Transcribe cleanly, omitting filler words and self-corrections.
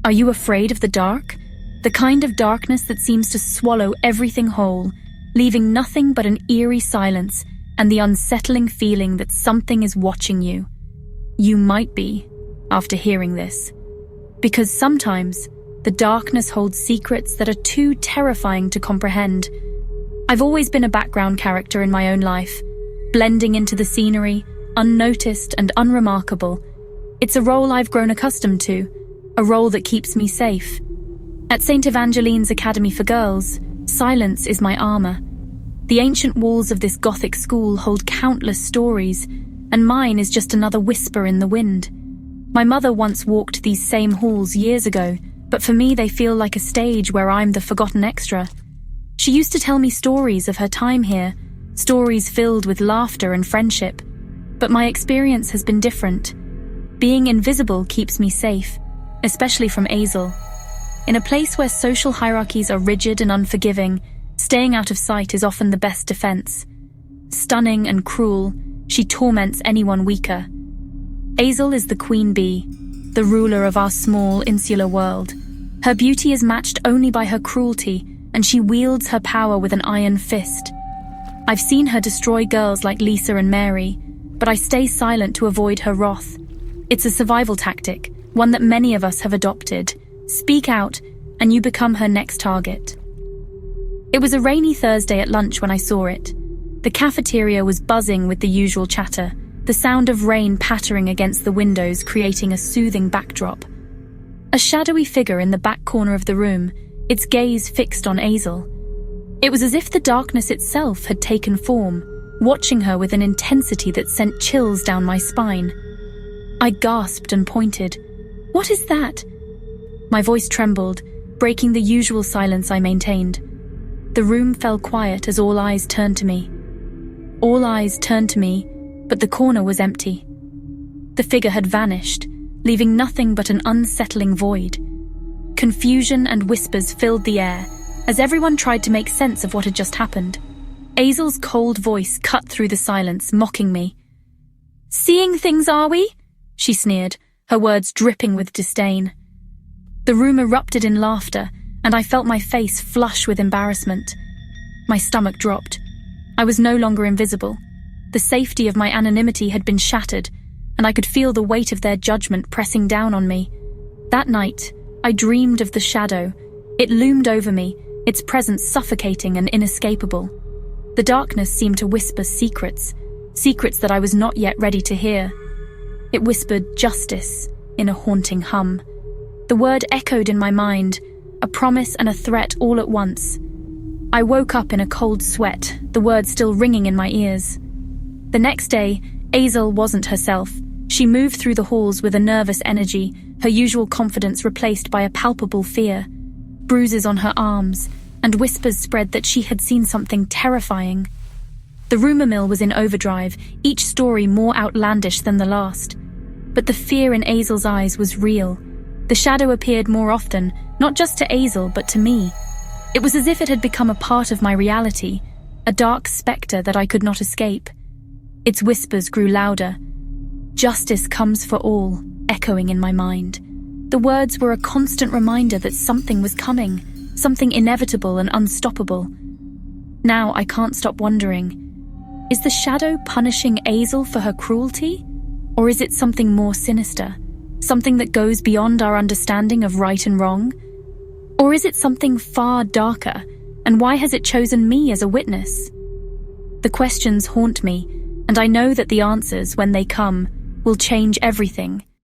Are you afraid of the dark? The kind of darkness that seems to swallow everything whole, leaving nothing but an eerie silence and the unsettling feeling that something is watching you. You might be, after hearing this. Because sometimes, the darkness holds secrets that are too terrifying to comprehend. I've always been a background character in my own life, blending into the scenery, unnoticed and unremarkable. It's a role I've grown accustomed to, a role that keeps me safe. At St. Evangeline's Academy for Girls, silence is my armor. The ancient walls of this Gothic school hold countless stories, and mine is just another whisper in the wind. My mother once walked these same halls years ago, but for me they feel like a stage where I'm the forgotten extra. She used to tell me stories of her time here, stories filled with laughter and friendship. But my experience has been different. Being invisible keeps me safe, especially from Azel. In a place where social hierarchies are rigid and unforgiving, staying out of sight is often the best defense. Stunning and cruel, she torments anyone weaker. Azel is the queen bee, the ruler of our small, insular world. Her beauty is matched only by her cruelty, and she wields her power with an iron fist. I've seen her destroy girls like Lisa and Mary, but I stay silent to avoid her wrath. It's a survival tactic, one that many of us have adopted. Speak out, and you become her next target. It was a rainy Thursday at lunch when I saw it. The cafeteria was buzzing with the usual chatter, the sound of rain pattering against the windows creating a soothing backdrop. A shadowy figure in the back corner of the room, its gaze fixed on Azel. It was as if the darkness itself had taken form, watching her with an intensity that sent chills down my spine. I gasped and pointed. "What is that?" My voice trembled, breaking the usual silence I maintained. The room fell quiet as all eyes turned to me. All eyes turned to me, but the corner was empty. The figure had vanished, leaving nothing but an unsettling void. Confusion and whispers filled the air, as everyone tried to make sense of what had just happened. Azel's cold voice cut through the silence, mocking me. "Seeing things, are we?" she sneered, her words dripping with disdain. The room erupted in laughter, and I felt my face flush with embarrassment. My stomach dropped. I was no longer invisible. The safety of my anonymity had been shattered, and I could feel the weight of their judgment pressing down on me. That night, I dreamed of the shadow. It loomed over me, its presence suffocating and inescapable. The darkness seemed to whisper secrets, secrets that I was not yet ready to hear. It whispered justice in a haunting hum. The word echoed in my mind, a promise and a threat all at once. I woke up in a cold sweat, the words still ringing in my ears. The next day, Azel wasn't herself. She moved through the halls with a nervous energy, her usual confidence replaced by a palpable fear. Bruises on her arms, and whispers spread that she had seen something terrifying. The rumor mill was in overdrive, each story more outlandish than the last. But the fear in Azel's eyes was real. The shadow appeared more often, not just to Azel, but to me. It was as if it had become a part of my reality, a dark spectre that I could not escape. Its whispers grew louder. Justice comes for all, echoing in my mind. The words were a constant reminder that something was coming, something inevitable and unstoppable. Now I can't stop wondering, is the shadow punishing Azel for her cruelty? Or is it something more sinister? Something that goes beyond our understanding of right and wrong? Or is it something far darker, and why has it chosen me as a witness? The questions haunt me, and I know that the answers, when they come, will change everything.